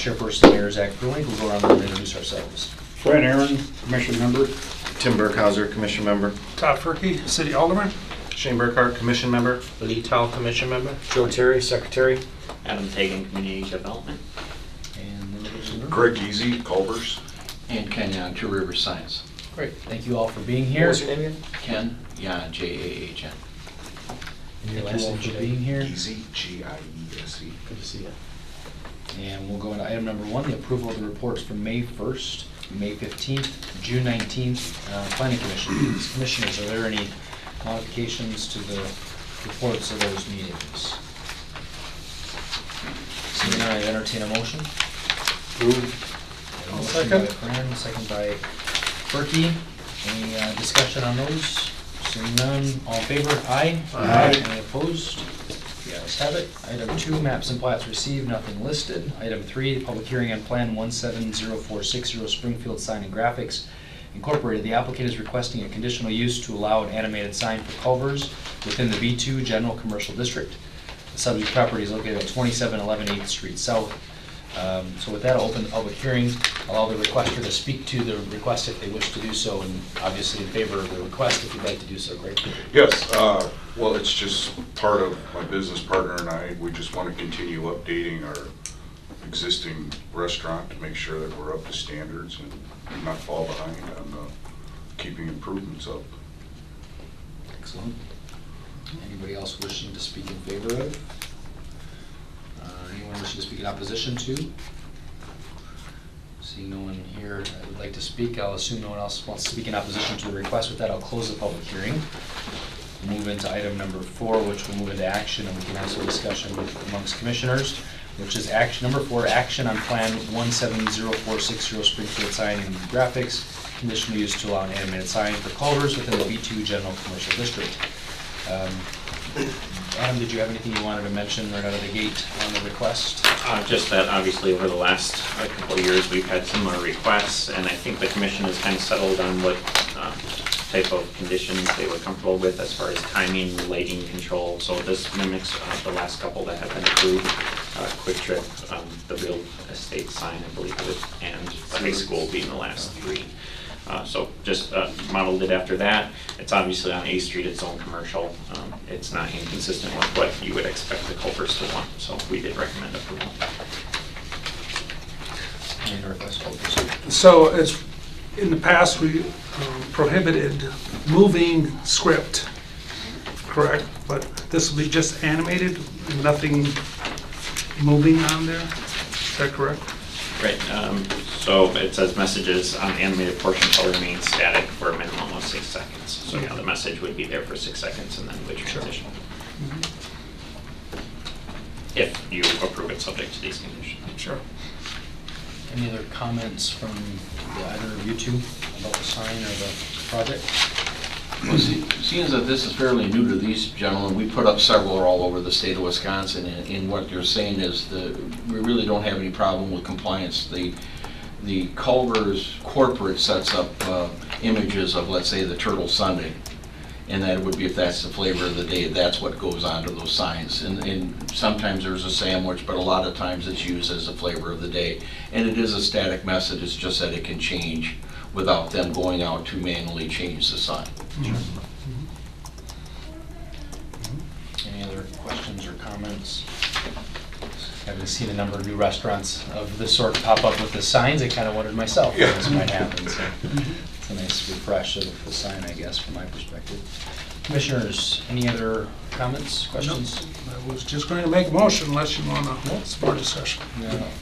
Chairperson Mayor Zach Brewing. We'll go around and introduce ourselves. Brett Aaron, Commission Member. Tim Burkhauser, Commission Member. Todd Furkey, City Alderman. Shane Burkhart, Commission Member. Lee Tall, Commission Member. Joe Terry, Secretary. Adam Tagan, Community Development. And then the room. Greg Easy, Culvers. And Ken Yan, Two Rivers Science. Great. Thank you all for being here. What was your name again? Ken Yan, J-A-H-N. And your last name for being here. Easy, G-I-E-S-E. Good to see you. And we'll go into item number 1, the approval of the reports from May 1st, May 15th, June 19th, Planning Commission. Commissioners, are there any modifications to the reports of those meetings? Seeing none, I entertain a motion. I'll Motion by Fran, second by Berkey. Any discussion on those? Seeing none, all in favor? Aye. Aye. Any opposed? The ayes have it. Item 2, maps and plats received, nothing listed. Item 3, public hearing on Plan 170460 Springfield Sign and Graphics Incorporated. The applicant is requesting a conditional use to allow an animated sign for Culvers within the B2 General Commercial District. The subject property is located at 2711 8th Street South. So with that, I'll open the public hearing, allow the requester to speak to the request if they wish to do so, and obviously in favor of the request if you'd like to do so. Great. Yes, well, it's just part of my business partner and I, we just want to continue updating our existing restaurant to make sure that we're up to standards and not fall behind on keeping improvements up. Excellent. Anybody else wishing to speak in favor of? Anyone wishing to speak in opposition to? Seeing no one here that would like to speak, I'll assume no one else wants to speak in opposition to the request. With that, I'll close the public hearing. We'll move into item number 4, which will move into action, and we can have some discussion amongst commissioners, which is action number 4, action on Plan 170460 Springfield Sign and Graphics, conditional use to allow an animated sign for Culvers within the B2 General Commercial District. Adam, did you have anything you wanted to mention right out of the gate on the request? Just that obviously over the last couple of years, we've had similar requests, and I think the commission has kind of settled on what type of conditions they were comfortable with as far as timing, lighting control. So this mimics the last couple that have been approved. Quick Trip, the real estate sign, I believe it is, and the high school being the last 3. So just modeled it after that. It's obviously on A Street, its own commercial. It's not inconsistent with what you would expect the Culvers to want, so we did recommend approval. Any request? So it's, in the past, we prohibited moving script, correct? But this will be just animated, nothing moving on there? Is that correct? Right, so it says messages on the animated portion shall remain static for a minimum of 6 seconds. So yeah, the message would be there for 6 seconds and then would transition. If you approve it subject to these conditions. Sure. Any other comments from either of you two about the sign or the project? Well, seeing that this is fairly new to these gentlemen, we put up several all over the state of Wisconsin, and what you're saying is we really don't have any problem with compliance. The Culvers corporate sets up images of, let's say, the Turtle Sundae, and that would be, if that's the flavor of the day, that's what goes onto those signs. And sometimes there's a sandwich, but a lot of times it's used as the flavor of the day. And it is a static message, it's just that it can change without them going out to manually change the sign. Any other questions or comments? Having seen a number of new restaurants of this sort pop up with the signs, I kind of wondered myself if this might happen. So it's a nice refresh of the sign, I guess, from my perspective. Commissioners, any other comments, questions? I was just going to make a motion unless you want to, some more discussion.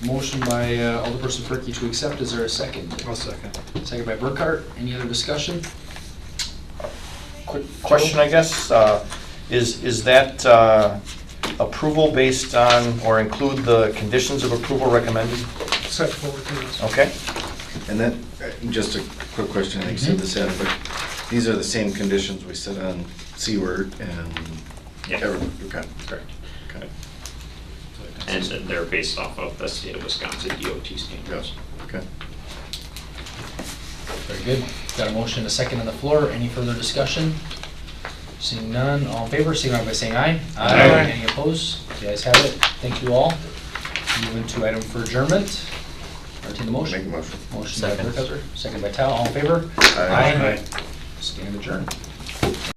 Motion by Alderperson Perkey to accept. Is there a second? I'll second. Second by Burkhart. Any other discussion? Quick question, I guess. Is that approval based on, or include the conditions of approval recommended? Set forward to this. Okay. And then, just a quick question, I think you said this, Ed, but these are the same conditions we set on Seaward and Yeah. everyone. Okay. Correct. Okay. And they're based off of the state of Wisconsin DOT standards. Okay. Very good. Got a motion and a second on the floor. Any further discussion? Seeing none, all in favor, signify by saying aye. Aye. Any opposed? The ayes have it. Thank you all. Moving to item for adjournment. Entertain the motion. Make a motion. Motion by Second. Burkheiser, second by Tal, all in favor? Aye. Stand adjourned.